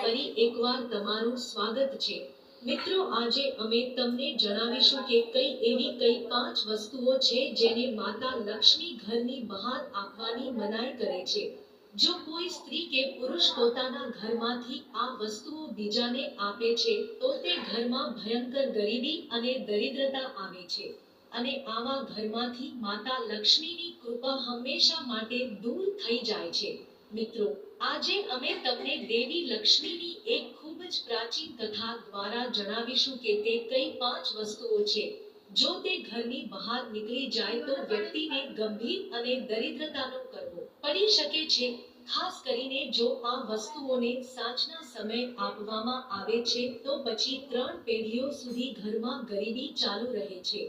ફરી એકવાર તમારું સ્વાગત છે। મિત્રો, આજે અમે તમને જણાવીશું કે કઈ એવી કઈ 5 વસ્તુઓ છે જેને માતા લક્ષ્મી ઘરની બહાર આપવાની મનાઈ કરે છે। જો કોઈ સ્ત્રી કે પુરુષ પોતાના ઘરમાંથી આ વસ્તુઓ બીજાને આપે છે તો તે ઘરમાં ભયંકર ગરીબી અને દરિદ્રતા આવે છે અને આવા ઘરમાંથી માતા લક્ષ્મીની કૃપા હંમેશા માટે દૂર થઈ જાય છે। મિત્રો, આજે અમે તમને દેવી લક્ષ્મીની એક ખૂબ જ પ્રાચીન કથા દ્વારા જણાવીશું કે તે કઈ 5 વસ્તુઓ છે જો તે ઘરની બહાર નીકળી જાય તો વ્યક્તિને ગંભીર અને દરિદ્રતાનો કરવો પડી શકે છે। ખાસ કરીને જો આ વસ્તુઓને સાંજના સમયે આપવામાં આવે છે તો પછી 3 પેઢીઓ સુધી ઘરમાં ગરીબી ચાલુ રહે છે।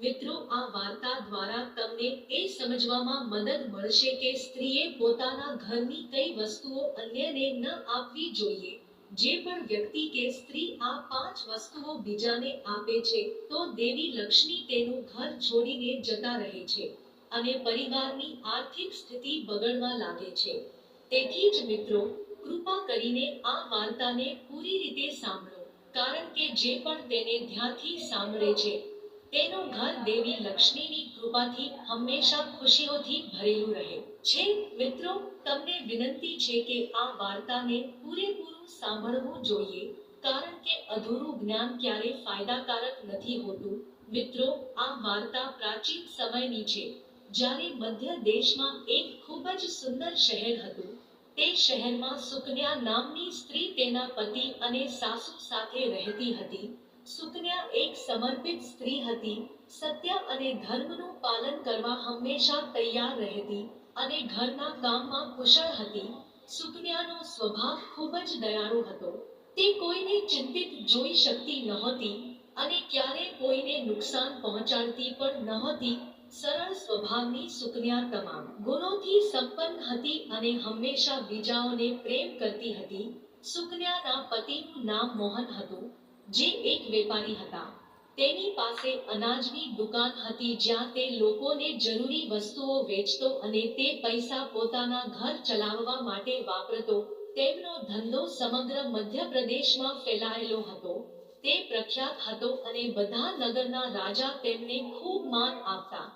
મિત્રો, આ વાર્તા દ્વારા તમને એ સમજવામાં મદદ મળશે કે સ્ત્રીએ પોતાના ઘરની કઈ વસ્તુઓ અન્યને ન આપવી જોઈએ। જે પણ વ્યક્તિ કે સ્ત્રી આ 5 વસ્તુઓ બીજાને આપે છે તો દેવી લક્ષ્મી તેનું ઘર છોડીને જતા રહે છે અને પરિવારની આર્થિક સ્થિતિ બગડવા લાગે છે। તેથી જ મિત્રો, કૃપા કરીને આ વાર્તાને પૂરી રીતે સાંભળો, કારણ કે જે પણ તેને ધ્યાનથી સાંભળે છે તેનું ઘર દેવી લક્ષ્મીની કૃપાથી હંમેશા ખુશીઓથી ભરેલું રહે છે। મિત્રો, તમને વિનંતી છે કે આ વાર્તાને પૂરેપૂરું સાંભળવું જોઈએ, કારણ કે અધૂરું જ્ઞાન ક્યારે ફાયદાકારક નથી હોતું। મિત્રો, આ વાર્તા પ્રાચીન સમયની છે, જ્યારે મધ્ય દેશમાં એક ખૂબ જ સુંદર શહેર હતું। તે શહેરમાં સુકન્યા નામની સ્ત્રી તેના પતિ અને સાસુ સાથે રહેતી હતી। સુકન્યા એક સમર્પિત સ્ત્રી હતી, સત્ય અને ધર્મનું પાલન કરવા હંમેશા તૈયાર રહેતી અને ઘરના કામમાં કુશળ હતી। સુકન્યાનો સ્વભાવ ખૂબ જ દયાળુ હતો। તે કોઈને ચિંતિત જોઈ શકતી નહોતી અને ક્યારેય કોઈને નુકસાન પહોંચાડતી પણ નહોતી। સરળ સ્વભાવની સુકન્યા તમામ ગુણોથી સંપન્ન હતી અને હંમેશા બીજાઓને પ્રેમ કરતી હતી। સુકન્યાના પતિનું નામ મોહન હતું, જે એક વેપારી હતા। તેની પાસે અનાજની દુકાન હતી જ્યાં તે લોકોને જરૂરી વસ્તુઓ વેચતો અને તે પૈસા પોતાના ઘર ચલાવવા માટે વાપરતો। તેમનો ધંધો સમગ્ર મધ્યપ્રદેશમાં ફેલાયેલો હતો। તે પ્રખ્યાત હતો અને બધા નગરના રાજા તેમને ખૂબ માન આપતા।